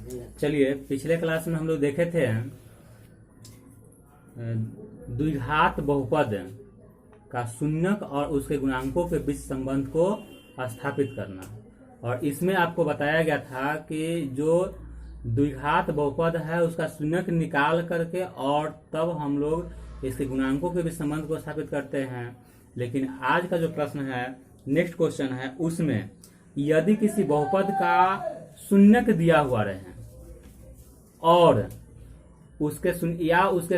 चलिए पिछले क्लास में हम लोग देखे थे द्विघात बहुपद का शून्यक और उसके गुणांकों के बीच संबंध को स्थापित करना। और इसमें आपको बताया गया था कि जो द्विघात बहुपद है उसका शून्यक निकाल करके और तब हम लोग इसके गुणांकों के बीच संबंध को स्थापित करते हैं। लेकिन आज का जो प्रश्न है, नेक्स्ट क्वेश्चन है, उसमें यदि किसी बहुपद का शून्यक दिया हुआ रहे और उसके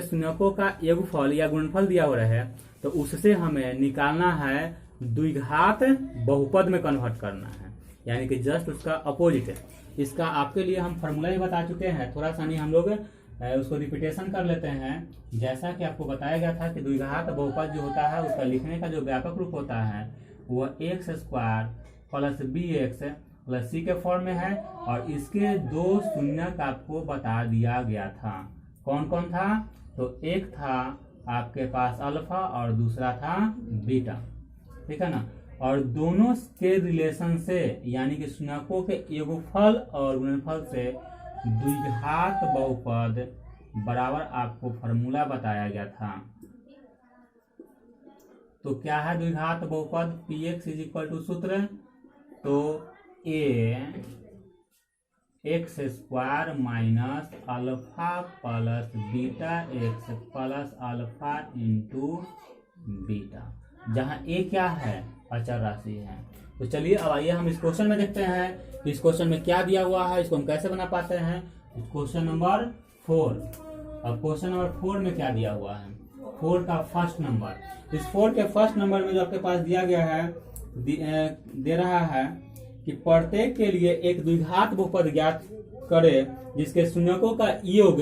शून्यकों का योगफल या गुणनफल दिया हुआ रहे तो उससे हमें निकालना है द्विघात बहुपद में कन्वर्ट करना है, यानी कि जस्ट उसका अपोजिट है। इसका आपके लिए हम फॉर्मूला ही बता चुके हैं, थोड़ा सा नहीं हम लोग उसको रिपीटेशन कर लेते हैं। जैसा कि आपको बताया गया था कि द्विघात बहुपद जो होता है उसका लिखने का जो व्यापक रूप होता है वह x² plus bx plus c के फॉर्म में है। और इसके दो शून्यक आपको बता दिया गया था। कौन कौन था? तो एक था आपके पास अल्फा और दूसरा था बीटा, ठीक है ना। और दोनों के रिलेशन से यानी कि शून्यकों के योगफल और गुणनफल से द्विघात बहुपद बराबर आपको फॉर्मूला बताया गया था। तो क्या है द्विघात बहुपद? px इज इक्वल टू सूत्र तो x² minus alpha plus beta x plus alpha into beta, जहां a क्या है? अचर राशि है। तो चलिए अब आइए हम इस क्वेश्चन में देखते हैं इस क्वेश्चन में क्या दिया हुआ है, इसको हम कैसे बना पाते हैं। Question number 4। अब क्वेश्चन नंबर 4 में क्या दिया हुआ है? 4 का फर्स्ट नंबर। इस 4 के फर्स्ट नंबर में जो आपके पास दिया गया है दे रहा है कि प्रत्येक के लिए एक द्विघात बहुपद ज्ञात करे जिसके शून्यकों का योग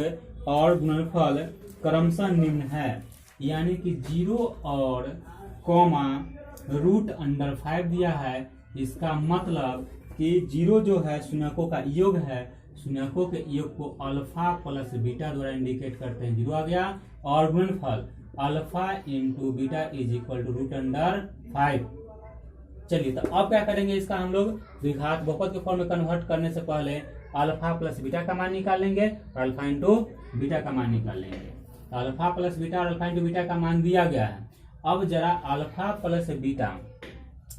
और गुणनफल क्रमशः निम्न है, यानी कि 0 और कॉमा √5 दिया है। इसका मतलब कि 0 जो है शून्यकों का योग है, शून्यकों के योग को अल्फा प्लस बीटा द्वारा इंडिकेट करते हैं, 0 आ गया। और गुणनफल alpha into beta is equal to √5। चलिए तो अब क्या करेंगे, इसका हम लोग द्विघात बहुपद के फॉर्म में कन्वर्ट करने से पहले अल्फा प्लस बीटा का मान निकालेंगे और अल्फा इंटू बीटा का मान निकालेंगे। तो अल्फा प्लस बीटा और अल्फा इंटू बीटा का मान दिया गया है। अब जरा अल्फा प्लस बीटा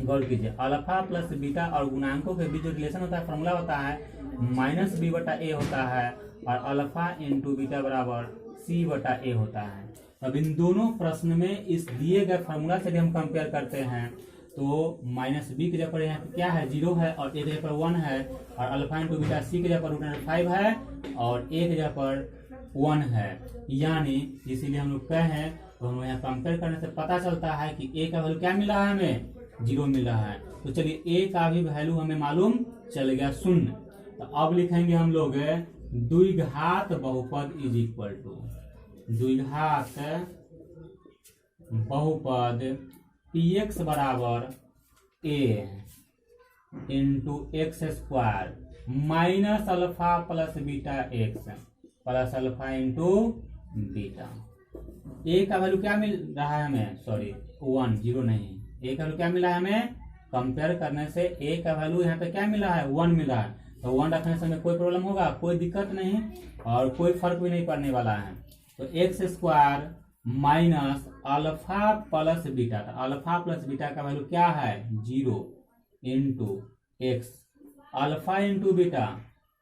गौर कीजिए, अल्फा प्लस बीटा और गुणांकों के बीच जो रिलेशन होता है, फॉर्मूला होता है -b/a होता है और अल्फा इंटू बीटा बराबर c/a होता है। अब इन दोनों प्रश्न में इस दिए गए फॉर्मूला से भी हम कंपेयर करते हैं तो -b की जगह पर यहाँ पे क्या है? 0 है और a की जगह पर 1 है और अल्फा इंटू बीटा c की जगह पर √5 है और a की जगह पर 1 है। यानी इसीलिए हम लोग कहें तो हम यहाँ कंपेयर करने से पता चलता है कि a का वैल्यू क्या मिल रहा है? हमें 0 मिल रहा है। तो चलिए a का भी वैल्यू हमें मालूम चल गया 0। तो अब लिखेंगे हम लोग द्विघात बहुपद इज इक्वल टू द्विघात बहुपद px बराबर a into x² minus alpha plus beta x plus alpha into beta. a का वैल्यू क्या मिल रहा है हमें? सॉरी 1, 0 नहीं। a का वैल्यू क्या मिला है हमें? कंपेयर करने से a का वैल्यू यहाँ पे क्या मिला है? 1 मिला है। तो 1 रखने से हमें कोई प्रॉब्लम होगा? कोई दिक्कत नहीं और कोई फर्क भी नहीं पड़ने वाला है। तो x² minus alpha plus beta, तो अल्फा प्लस बीटा का वैल्यू क्या है? 0 into x alpha into beta,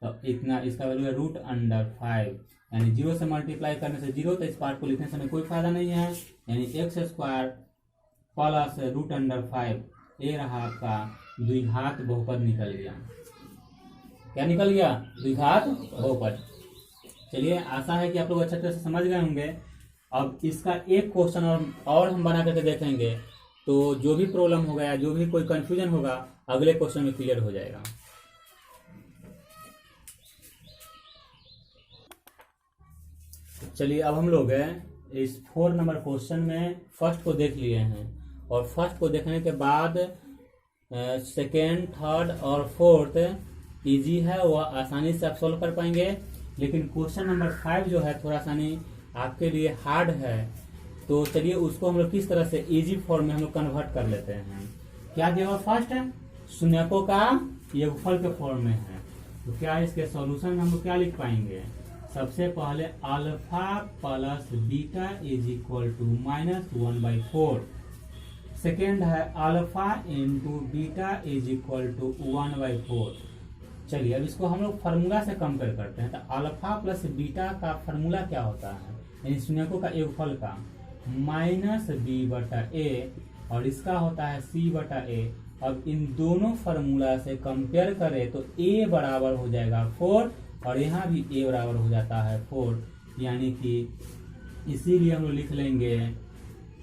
तो इतना इसका वैल्यू है √5, यानी 0 से मल्टीप्लाई करने से 0, तो इस पार्ट को लिखने से हमें कोई फायदा नहीं है। यानी x² प्लस √5 ये रहा आपका द्विघात बहुपद निकल गया। क्या निकल गया? द्विघात बहुपद। चलिए आशा है कि आप लोग अच्छे तरह से समझ गए होंगे। अब इसका एक क्वेश्चन और हम बना करके देखेंगे तो जो भी प्रॉब्लम होगा या जो भी कोई कंफ्यूजन होगा अगले क्वेश्चन में क्लियर हो जाएगा। चलिए अब हम लोग इस 4 नंबर क्वेश्चन में फर्स्ट को देख लिए हैं और फर्स्ट को देखने के बाद सेकेंड, थर्ड और फोर्थ इजी है, वह आसानी से आप सोल्व कर पाएंगे। लेकिन क्वेश्चन नंबर 5 जो है थोड़ा सा नहीं आपके लिए हार्ड है, तो चलिए उसको हम लोग किस तरह से इजी फॉर्म में हम लोग कन्वर्ट कर लेते हैं। क्या दिया हुआ? फर्स्ट शून्यकों का योगफल के फॉर्म में है। तो क्या इसके सॉल्यूशन में हम लोग क्या लिख पाएंगे? सबसे पहले alpha plus beta is equal to -1/4। Second है alpha into beta is equal to 1/4। चलिए अब इसको हम लोग फार्मूला से कंपेयर करते हैं। तो अल्फा प्लस बीटा का फार्मूला क्या होता है? इन शून्यकों का योगफल का -b/a और इसका होता है c/a। अब इन दोनों फार्मूला से कंपेयर करें तो a बराबर हो जाएगा 4 और यहाँ भी a बराबर हो जाता है 4, यानी कि इसीलिए हम लोग लिख लेंगे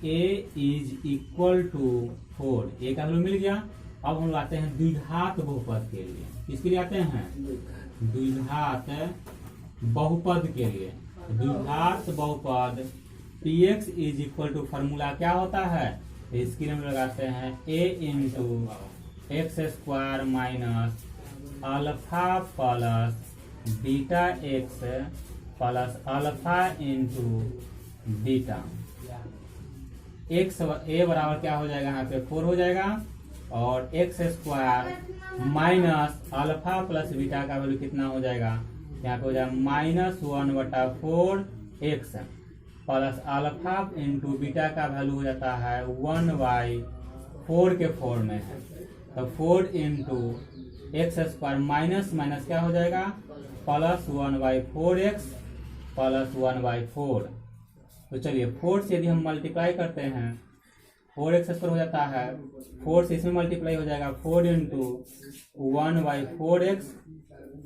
a is equal to 4। a का हम लोग मिल गया। अब हम लोग आते हैं द्विघात बहुपद के लिए। किसके लिए आते हैं? द्विघात बहुपद के लिए। द्विघात बहुपद px is equal to formula क्या होता है? इसके लिए हम लगाते हैं a into x square minus alpha plus beta x plus alpha into beta. X a बराबर क्या हो जाएगा? यहाँ पे 4 हो जाएगा और x square minus alpha plus beta का वैल्यू कितना हो जाएगा? यहाँ पे हो जाएगा -1/4 x plus alpha into beta का वैल्यू हो जाता है 1/4 के फॉर्म में है। तो 4 into x square minus minus क्या हो जाएगा? +1/4 एक्स प्लस 1/4। तो चलिए 4 से यदि हम मल्टीप्लाई करते हैं 4x स्क्वायर हो जाता है, 4 से इसमें मल्टीप्लाई हो जाएगा 4 इंटू 1/4 एक्स।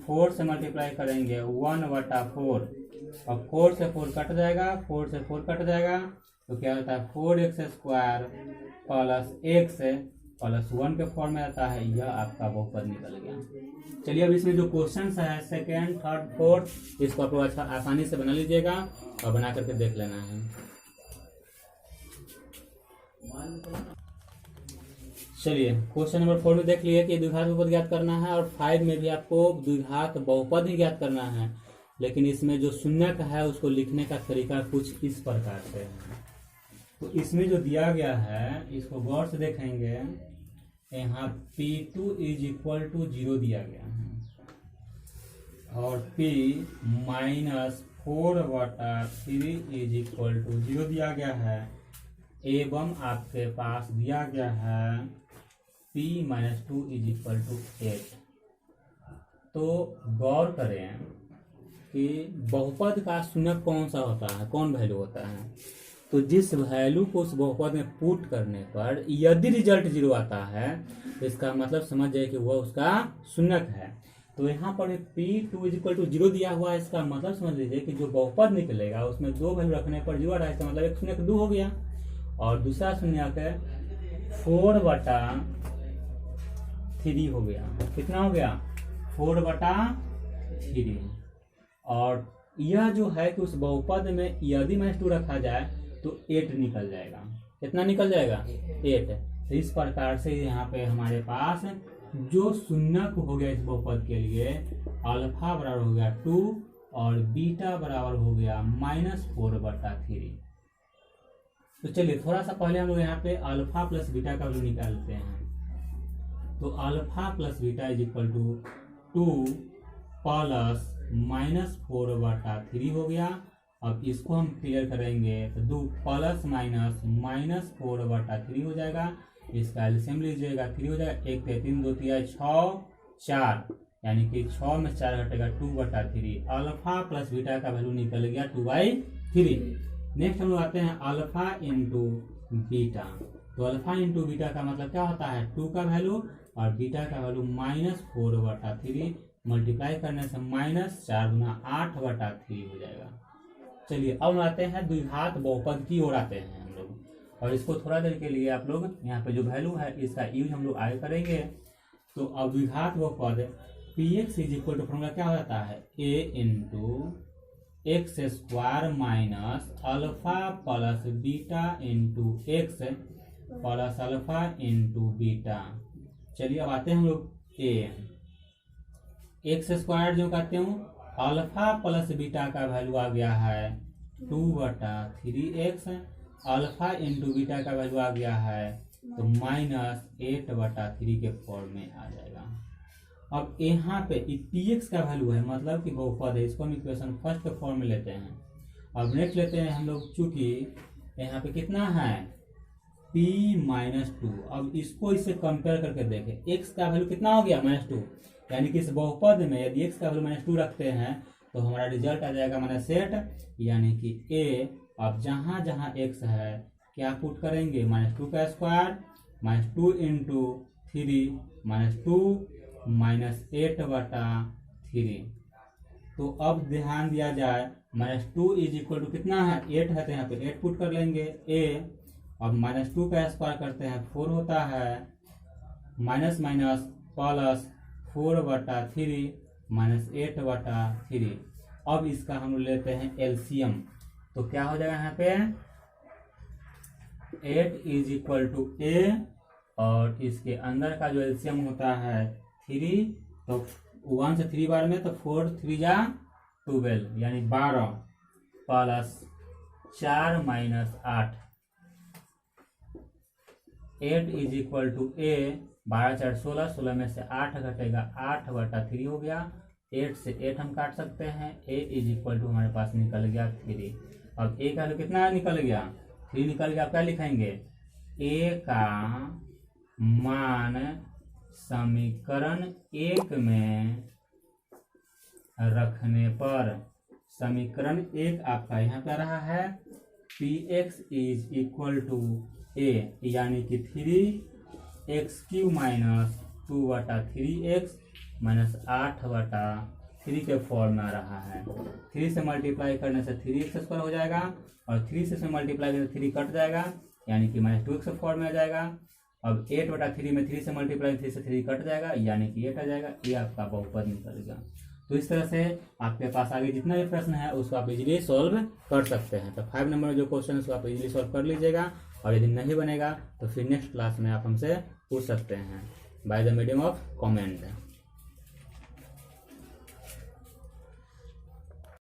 4 से मल्टीप्लाई करेंगे 1/4 और 4 से 4 कट जाएगा, 4 से 4 कट जाएगा तो क्या होता है 4x square plus x plus 1 के फॉर्म में आता है। यह आपका बहुपद निकल गया। चलिए अब इसमें जो क्वेश्चन है सेकेंड, थर्ड, फोर्थ, इसको आप लोग अच्छा आसानी से बना लीजिएगा और बना करके देख लेना है। चलिए क्वेश्चन नंबर 4 में देख लिए कि द्विघात बहुपद ज्ञात करना है और 5 में भी आपको द्विघात बहुपद ही ज्ञात करना है, लेकिन इसमें जो शून्यक है उसको लिखने का तरीका कुछ इस प्रकार से है। तो इसमें जो दिया गया है इसको गौर से देखेंगे। यहाँ P2 इज इक्वल टू 0 दिया गया है और P -4/3 इज इक्वल टू 0 दिया गया है एवं आपके पास दिया गया है P -2 इज इक्वल टू 8। तो गौर करें कि बहुपद का शून्यक कौन सा होता है, कौन वैल्यू होता है। तो जिस वैल्यू को उस बहुपद में पुट करने पर यदि रिजल्ट 0 आता है तो इसका मतलब समझ जाए कि वह उसका शून्यक है। तो यहाँ पर P2 इज इक्वल टू 0 दिया हुआ है, इसका मतलब समझ लीजिए कि जो बहुपद निकलेगा उसमें 2 वैल्यू रखने पर 0 आ रहा है, इसका मतलब एक शून्यक 2 हो गया और दूसरा शून्यक है 4/3 हो गया। कितना हो गया? 4/3। और यह जो है कि उस बहुपद में यदि -2 रखा जाए तो 8 निकल जाएगा। कितना निकल जाएगा? 8। तो इस प्रकार से यहाँ पे हमारे पास जो शून्यक हो गया इस बहुपद के लिए अल्फा बराबर हो गया 2 और बीटा बराबर हो गया -4/3। तो चलिए थोड़ा सा पहले हम लोग यहाँ पे अल्फा प्लस बीटा का वैल्यू निकालते हैं। तो alpha plus beta is equal to 2 plus -4/3 हो गया। अब इसको हम क्लियर करेंगे तो 2 प्लस माइनस -4/3 हो जाएगा। इसका एलसीएम लीजिएगा 3 हो जाएगा, 1 3 2 3 6 4, यानी कि 6 में 4 घटेगा 2/3। अल्फा प्लस बीटा का वैल्यू निकल गया 2/3। नेक्स्ट हम लोग आते हैं अल्फा इंटू बीटा। तो अल्फा इंटू बीटा का मतलब क्या होता है? 2 का वैल्यू और बीटा का वैल्यू -4/3 मल्टीप्लाई करने से -4 गुना 8/3 हो जाएगा। चलिए अब आते हैं द्विघात बहुपद की ओर आते हैं हम लोग, और इसको थोड़ा देर के लिए आप लोग यहाँ पे जो वैल्यू है इसका यूज हम लोग आगे करेंगे। तो अब द्विघात बहुपद Px is equal to formula क्या होता है? a into x square minus alpha plus beta into x plus alpha into beta. चलिए अब आते हैं हम लोग एक्स स्क्वायर जो कहते हूँ अल्फा प्लस बीटा का वैल्यू आ गया है 2/3x, अल्फा इंटू बीटा का वैल्यू आ गया है तो -8/3 के फॉर्म में आ जाएगा। अब यहाँ पे px का वैल्यू है, मतलब कि बहुपद है, इसको हम इक्वेशन फर्स्ट फॉर्म में लेते हैं। अब नेक्स्ट लेते हैं हम लोग, चूंकि यहाँ पे कितना है p-2। अब इसको इससे कंपेयर करके देखें, x का वैल्यू कितना हो गया -2, यानी कि इस बहुपद में यदि x का वैल्यू -2 रखते हैं तो हमारा रिजल्ट आ जाएगा -8, यानी कि a। अब जहाँ जहाँ x है क्या पुट करेंगे, -2 का स्क्वायर, -2 इंटू 3, -2 -8/3। तो अब ध्यान दिया जाए, -2 इज इक्वल टू कितना है, 8 है, तो यहाँ पे 8 पुट कर लेंगे a। अब -2 का स्क्वायर करते हैं 4 होता है, माइनस माइनस प्लस 4/3 -8/3। अब इसका हम लेते हैं एलसीएम, तो क्या हो जाएगा यहाँ पे 8 इज इक्वल टू a, और इसके अंदर का जो एलसीएम होता है 3, तो 1 से 3 बार में, तो 4 3 जा 12, यानी 12 plus 4 minus 8, 8 is equal to a, 12 4 16, 16 में से 8 घटेगा, 8/3 हो गया। 8 से 8 हम काट सकते हैं, a इज इक्वल टू हमारे पास निकल गया 3। अब a का कितना निकल गया, 3 निकल गया। क्या लिखेंगे, a का मान समीकरण 1 में रखने पर, समीकरण 1 आपका यहाँ पे रहा है px is equal to a, यानी कि 3x³ माइनस 2/3x माइनस 8/3 के फॉर्म में आ रहा है। 3 से मल्टीप्लाई करने से 3x² हो जाएगा, और 3 से मल्टीप्लाई करने से 3 कट जाएगा, यानी कि -2x फॉर्म में आ जाएगा। अब 8/3 में 3 से मल्टीप्लाई 3 से 3 कट जाएगा, यानी कि 8 आ जाएगा। ये आपका बहुपद निकलेगा। तो इस तरह से आपके पास आगे जितना भी प्रश्न है उसको आप इजीली सॉल्व कर सकते हैं। तो 5 नंबर जो क्वेश्चन है उसको आप इजीली सॉल्व कर लीजिएगा, और यदि नहीं बनेगा तो फिर नेक्स्ट क्लास में आप हमसे पूछ सकते हैं by the medium of comment.